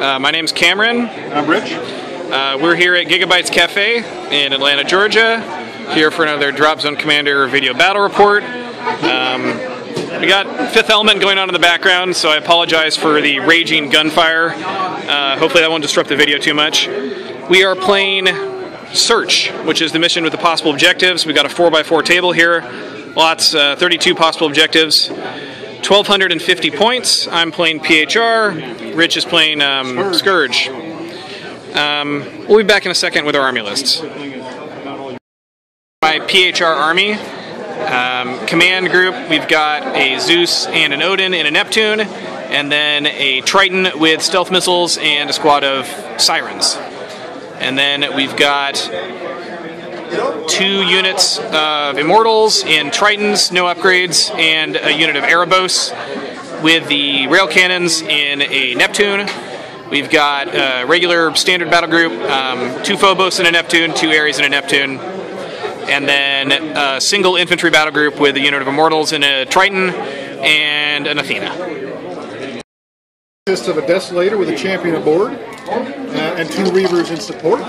My name's Cameron. I'm Rich. We're here at Giga-Bites Cafe in Atlanta, Georgia, here for another Dropzone Commander video battle report. We got Fifth Element going on in the background, so I apologize for the raging gunfire. Hopefully that won't disrupt the video too much. We are playing Search, which is the mission with the possible objectives. We've got a 4x4 table here, lots, 32 possible objectives. 1,250 points. I'm playing PHR. Rich is playing Scourge. We'll be back in a second with our army lists. My PHR army. Command group, we've got a Zeus and an Odin and a Neptune, and then a Triton with stealth missiles and a squad of Sirens. And then we've got 2 units of Immortals in Tritons, no upgrades, and a unit of Erebos with the rail cannons in a Neptune. We've got a regular standard battle group, 2 Phobos in a Neptune, 2 Ares in a Neptune, and then a single infantry battle group with a unit of Immortals in a Triton and an Athena. Consists of a Desolator with a champion aboard and 2 Reavers in support.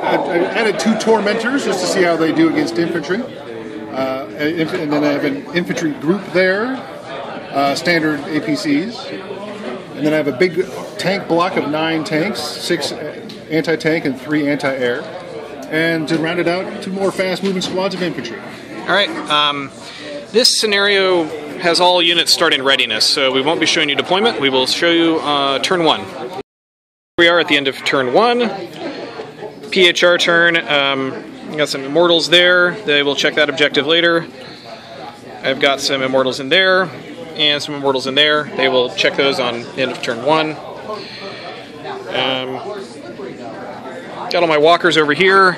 I added 2 Tormentors just to see how they do against infantry. And then I have an infantry group there, standard APCs. And then I have a big tank block of 9 tanks, 6 anti-tank and 3 anti-air. And to round it out, 2 more fast-moving squads of infantry. All right. This scenario has all units starting readiness, so we won't be showing you deployment. We will show you turn 1. We are at the end of turn 1. PHR turn. Got some Immortals there. They will check that objective later. I've got some Immortals in there and some Immortals in there. They will check those on the end of turn 1. Got all my walkers over here.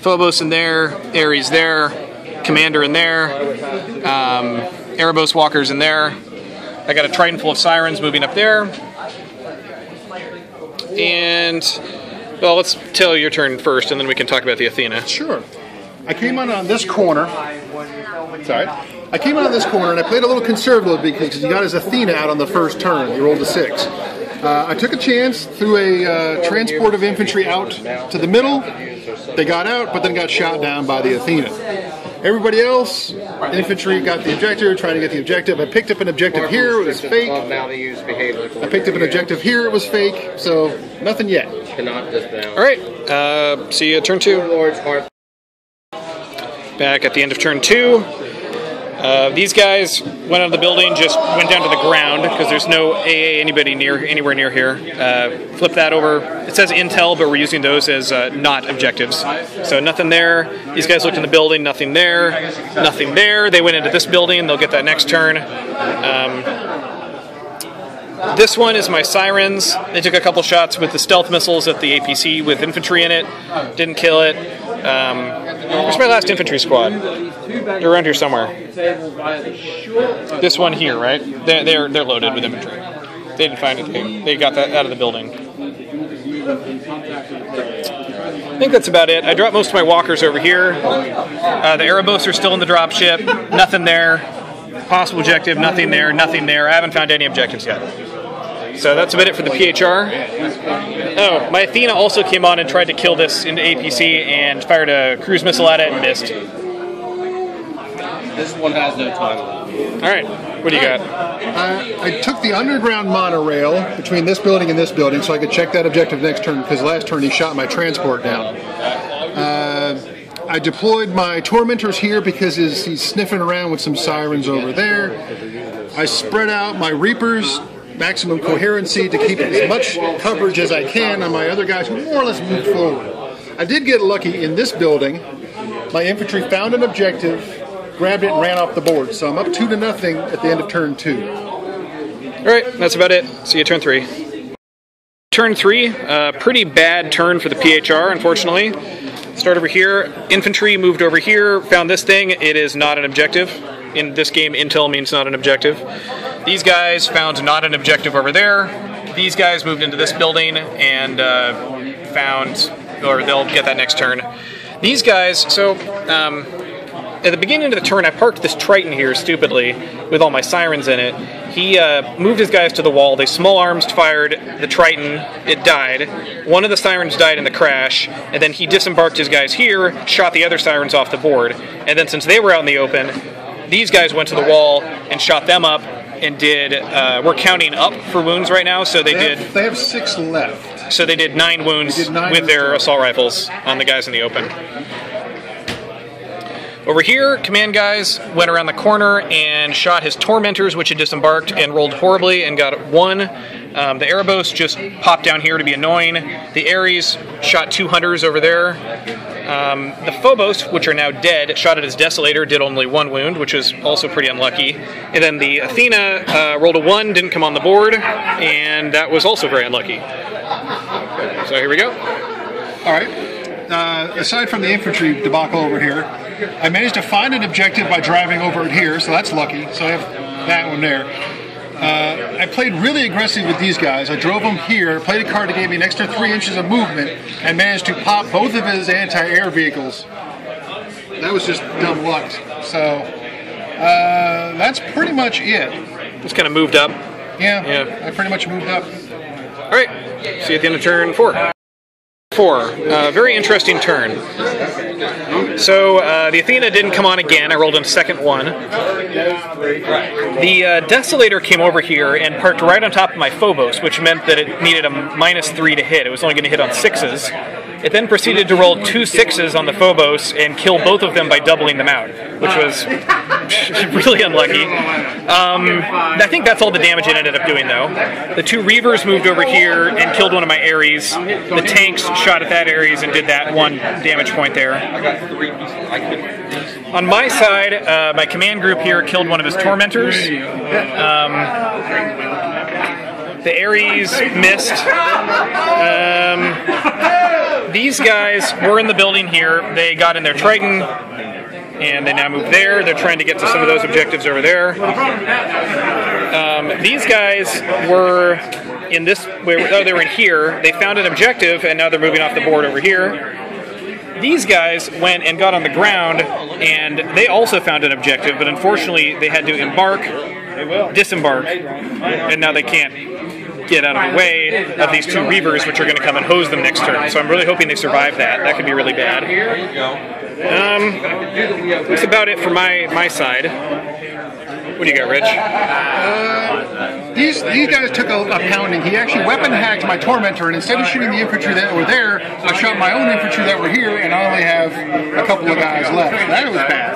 Phobos in there, Ares there, Commander in there, Erebos walkers in there. I got a Triton full of Sirens moving up there. And, well, let's tell your turn first, and then we can talk about the Athena. Sure. I came on this corner. Sorry. I came on this corner, and I played a little conservative because he got his Athena out on the first turn. He rolled a 6. I took a chance, threw a transport of infantry out to the middle. They got out, but then got shot down by the Athena. Everybody else, infantry got the objective, trying to get the objective. I picked up an objective here, it was fake. I picked up an objective here, it was fake. So, nothing yet. Alright, see you at turn 2. Back at the end of turn 2. These guys went out of the building, just went down to the ground because there's no AA anywhere near here. Flip that over. It says intel, but we're using those as not objectives. So nothing there. These guys looked in the building, nothing there. Nothing there. They went into this building. They'll get that next turn. This one is my Sirens. They took a couple shots with the stealth missiles at the APC with infantry in it. Didn't kill it. Where's my last infantry squad? They're around here somewhere. This one here, right? They're loaded with infantry. They didn't find it. They got that out of the building. I think that's about it. I dropped most of my walkers over here. The Erebos are still in the dropship. Nothing there. Possible objective, nothing there, nothing there. I haven't found any objectives yet. So that's about it for the PHR. Oh, my Athena also came on and tried to kill this into APC and fired a cruise missile at it and missed. This one has no time. Alright, what do you got? I took the underground monorail between this building and this building so I could check that objective next turn because last turn he shot my transport down. I deployed my Tormentors here because he's sniffing around with some Sirens over there. I spread out my Reapers, maximum coherency to keep as much coverage as I can on my other guys who more or less move forward. I did get lucky in this building. My infantry found an objective, grabbed it, and ran off the board. So I'm up 2-0 at the end of turn 2. Alright, that's about it. See you turn 3. Turn 3, pretty bad turn for the PHR, unfortunately. Start over here. Infantry moved over here, found this thing. It is not an objective. In this game, intel means not an objective. These guys found not an objective over there. These guys moved into this building and found, or they'll get that next turn. These guys, so at the beginning of the turn, I parked this Triton here stupidly with all my sirens in it. He moved his guys to the wall. They small arms fired the Triton. It died. One of the sirens died in the crash, and then he disembarked his guys here, shot the other sirens off the board. And then since they were out in the open, these guys went to the wall and shot them up and did, we're counting up for wounds right now, so they have 6 left. So they did 9 wounds with their assault rifles on the guys in the open. Over here, command guys went around the corner and shot his tormentors, which had disembarked and rolled horribly and got 1. The Erebos just popped down here to be annoying. The Ares shot 2 hunters over there. The Phobos, which are now dead, shot at his Desolator, did only 1 wound, which was also pretty unlucky. And then the Athena rolled a 1, didn't come on the board, and that was also very unlucky. So here we go. All right. Aside from the infantry debacle over here, I managed to find an objective by driving over it here, so that's lucky. So I have that one there. I played really aggressive with these guys. I drove them here, played a card that gave me an extra 3 inches of movement, and managed to pop both of his anti-air vehicles. That was just dumb luck. So that's pretty much it. Just kind of moved up. Yeah, I pretty much moved up. All right, see you at the end of turn 4. 4, very interesting turn. So the Athena didn't come on again. I rolled in second 1. The Desolator came over here and parked right on top of my Phobos, which meant that it needed a -3 to hit. It was only going to hit on 6s. It then proceeded to roll 2 6s on the Phobos and kill both of them by doubling them out, which was really unlucky. I think that's all the damage it ended up doing, though. The 2 Reavers moved over here and killed one of my Ares. The tanks shot at that Ares and did that 1 damage point there. On my side, my command group here killed one of his Tormentors. The Ares missed. These guys were in the building here. They got in their Triton, and they now moved there. They're trying to get to some of those objectives over there. These guys were in this, they were in here. They found an objective, and now they're moving off the board over here. These guys went and got on the ground, and they also found an objective, but unfortunately they had to disembark, and now they can't get out of the way of these 2 Reavers, which are going to come and hose them next turn. So I'm really hoping they survive that. That could be really bad. That's about it for my side. What do you got, Rich? These guys took a pounding. He actually weapon hacked my Tormentor, and instead of shooting the infantry that were there, I shot my own infantry that were here, and I only have a couple of guys left. That was bad.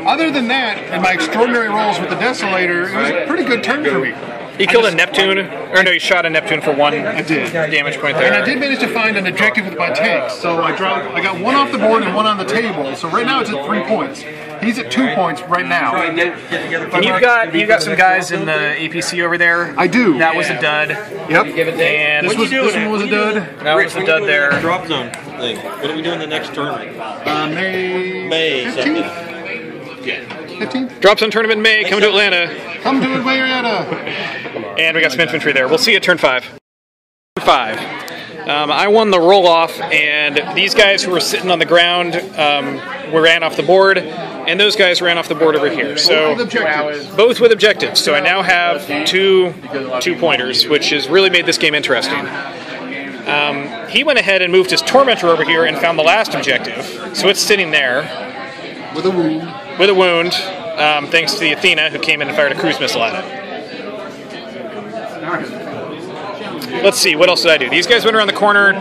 Other than that, in my extraordinary rolls with the Desolator, it was a pretty good turn for me. He killed a Neptune, or no, he shot a Neptune for 1 damage point there. And I did manage to find an objective with my tanks, so I got 1 off the board and 1 on the table. So right now it's at 3 points. He's at 2 points right now. And you've got some guys in the APC over there. I do. That was a dud. Yep. And this one was a dud. That was a dud there. Dropzone thing. What are we doing the next tournament? May 15th. 15th? Dropzone tournament in May. Come to Atlanta. Come to Atlanta. And we got some infantry there. We'll see you at turn 5. 5. I won the roll-off, and these guys who were sitting on the ground ran off the board, and those guys ran off the board over here. So both with objectives. So I now have two pointers, which has really made this game interesting. He went ahead and moved his Tormentor over here and found the last objective. So it's sitting there. With a wound. With a wound, thanks to the Athena, who came in and fired a cruise missile at it. Let's see, what else did I do? These guys went around the corner.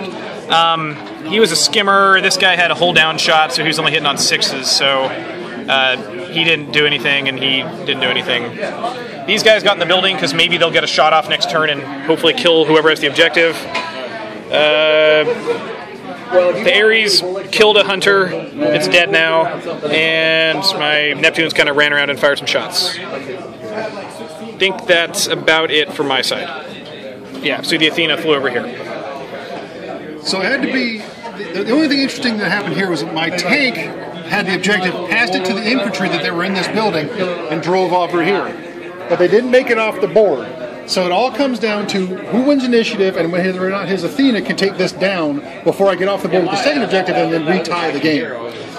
He was a skimmer. This guy had a hold-down shot, so he was only hitting on 6s, so he didn't do anything, and he didn't do anything. These guys got in the building because maybe they'll get a shot off next turn and hopefully kill whoever has the objective. The Ares killed a hunter. It's dead now. And my Neptunes kind of ran around and fired some shots. I think that's about it for my side. Yeah, so the Athena flew over here. So it had to be... The only thing interesting that happened here was that my tank had the objective, passed it to the infantry that they were in this building, and drove over here. But they didn't make it off the board. So it all comes down to who wins initiative and whether or not his Athena can take this down before I get off the board with the second objective and then retie the game.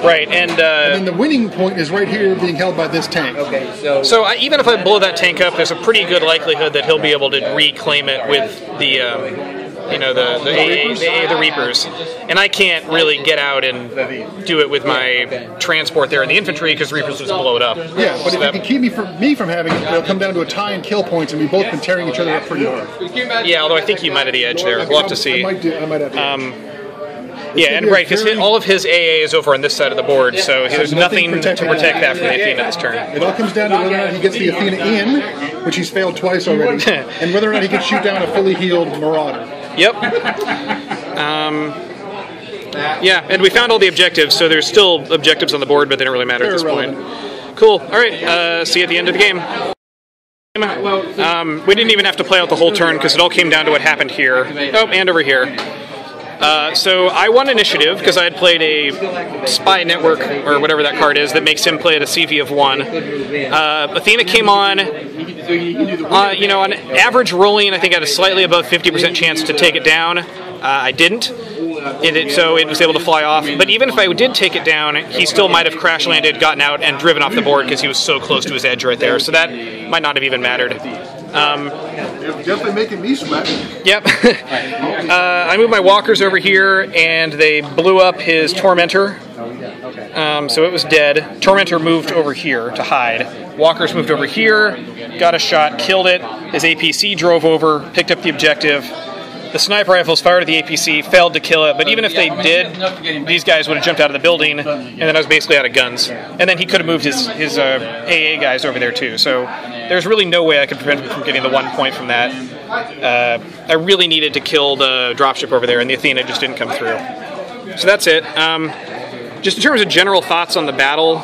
Right, and then the winning point is right here being held by this tank. Okay, so even if I blow that tank up, there's a pretty good likelihood that he'll be able to reclaim it with the the Reapers, and I can't really get out and do it with my transport there in the infantry because Reapers just blow it up. Yeah, but if you can keep me from having it, it'll come down to a tie and kill points, and we've both been tearing each other up pretty hard. Yeah, although I think you might have the edge there. We'll have to see. I might have to. Yeah, and right, because all of his AA is over on this side of the board, so there's nothing to protect that from the Athena this turn. It all comes down to whether or not he gets the Athena in, which he's failed twice already, and whether or not he can shoot down a fully healed Marauder. Yep. Yeah, and we found all the objectives, so there's still objectives on the board, but they don't really matter at this point. Cool. All right, see you at the end of the game. We didn't even have to play out the whole turn because it all came down to what happened here. Oh, and over here. So I won initiative because I had played a spy network, or whatever that card is, that makes him play at a CV of 1. Athena came on, on average rolling, I think I had a slightly above 50% chance to take it down. I didn't, so it was able to fly off. But even if I did take it down, he still might have crash landed, gotten out, and driven off the board because he was so close to his edge right there. So that might not have even mattered. You're definitely making me sweat. Yep. I moved my walkers over here, and they blew up his Tormentor. So it was dead. Tormentor moved over here to hide. Walkers moved over here, got a shot, killed it. His APC drove over, picked up the objective. The sniper rifles fired at the APC, failed to kill it, but even if they did, these guys would have jumped out of the building, and then I was basically out of guns. And then he could have moved his AA guys over there too, so there's really no way I could prevent him from getting the 1 point from that. I really needed to kill the dropship over there, and the Athena just didn't come through. So that's it. Just in terms of general thoughts on the battle,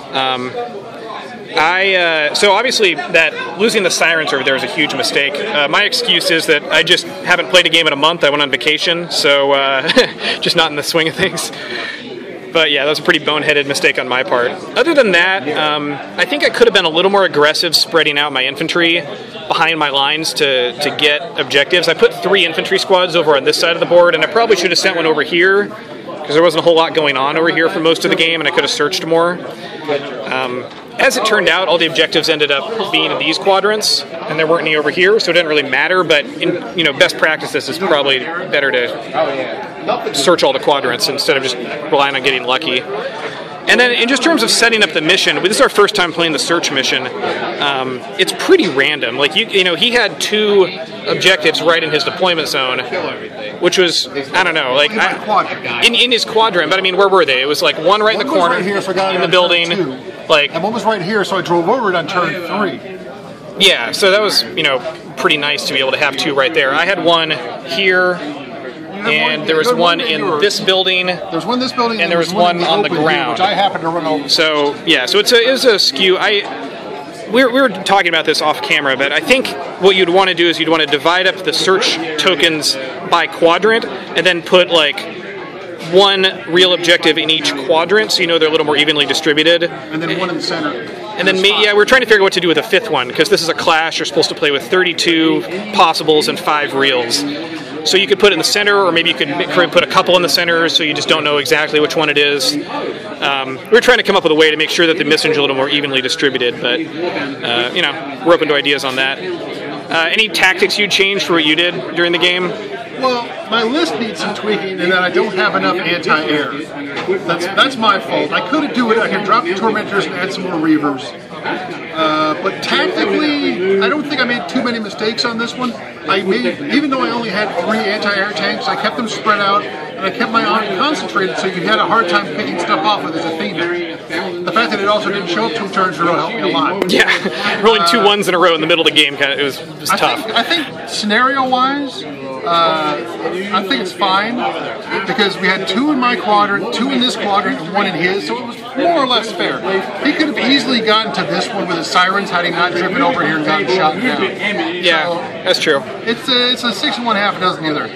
so obviously that losing the Sirens over there was a huge mistake. My excuse is that I just haven't played a game in a month. I went on vacation, so just not in the swing of things. But yeah, that was a pretty boneheaded mistake on my part. Other than that, I think I could have been a little more aggressive spreading out my infantry behind my lines to get objectives. I put 3 infantry squads over on this side of the board, and I probably should have sent one over here because there wasn't a whole lot going on over here for most of the game, and I could have searched more. As it turned out, all the objectives ended up being in these quadrants, and there weren't any over here, so it didn't really matter. But in best practices, it's probably better to search all the quadrants instead of just relying on getting lucky. And then in just terms of setting up the mission, this is our first time playing the search mission. It's pretty random. Like he had 2 objectives right in his deployment zone, which was, I don't know, like in his quadrant. But I mean, where were they? It was like one right in the corner, right here, so I got in it the building. And one was right here, so I drove over it on turn 3. Yeah, so that was pretty nice to be able to have 2 right there. I had one here. And there was one in this building. There's one in this building, and there was one on the ground, which I happened to run over. So yeah, so it is a skew. We were talking about this off camera, but I think what you'd want to do is you'd want to divide up the search tokens by quadrant, and then put like 1 real objective in each quadrant, so they're a little more evenly distributed. And then 1 in the center. And then we're trying to figure out what to do with a 5th one, because this is a clash. You're supposed to play with 32 possibles and 5 reals. So you could put it in the center, or maybe you could put a couple in the center, so you just don't know exactly which one it is. We're trying to come up with a way to make sure that the missions are a little more evenly distributed, but we're open to ideas on that. Any tactics you'd change for what you did during the game? Well, my list needs some tweaking in that I don't have enough anti-air. That's my fault. I could do it. I could drop the Tormentors and add some more Reavers. But tactically, I don't think I made too many mistakes on this one. Even though I only had 3 anti-air tanks, I kept them spread out, and I kept my army concentrated, so you had a hard time picking stuff off with his Athena. The fact that it also didn't show up 2 turns in a row helped me a lot. Yeah, rolling 2 1s in a row in the middle of the game, it was tough. I think scenario-wise, I think it's fine, because we had 2 in my quadrant, 2 in this quadrant, and 1 in his, so it was more or less fair. He could have easily gotten to this one with his Sirens had he not driven over here and gotten shot down. Yeah, so that's true. It's a 6 and 1/2 dozen either.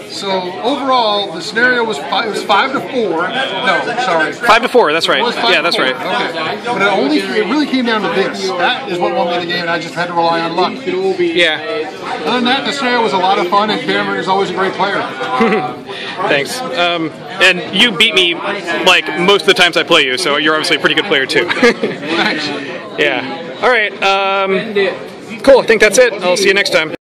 So overall, the scenario was 5 to 4. No, sorry, 5 to 4. That's right. Yeah, that's right. Okay, but it really came down to this. That is what won me the game, and I just had to rely on luck. Yeah. Other than that, the scenario was a lot of fun, and Cameron is always a great player. Thanks. And you beat me like most of the times I play you, so you're obviously a pretty good player too. Thanks. Yeah. All right. Cool. I think that's it. I'll see you next time.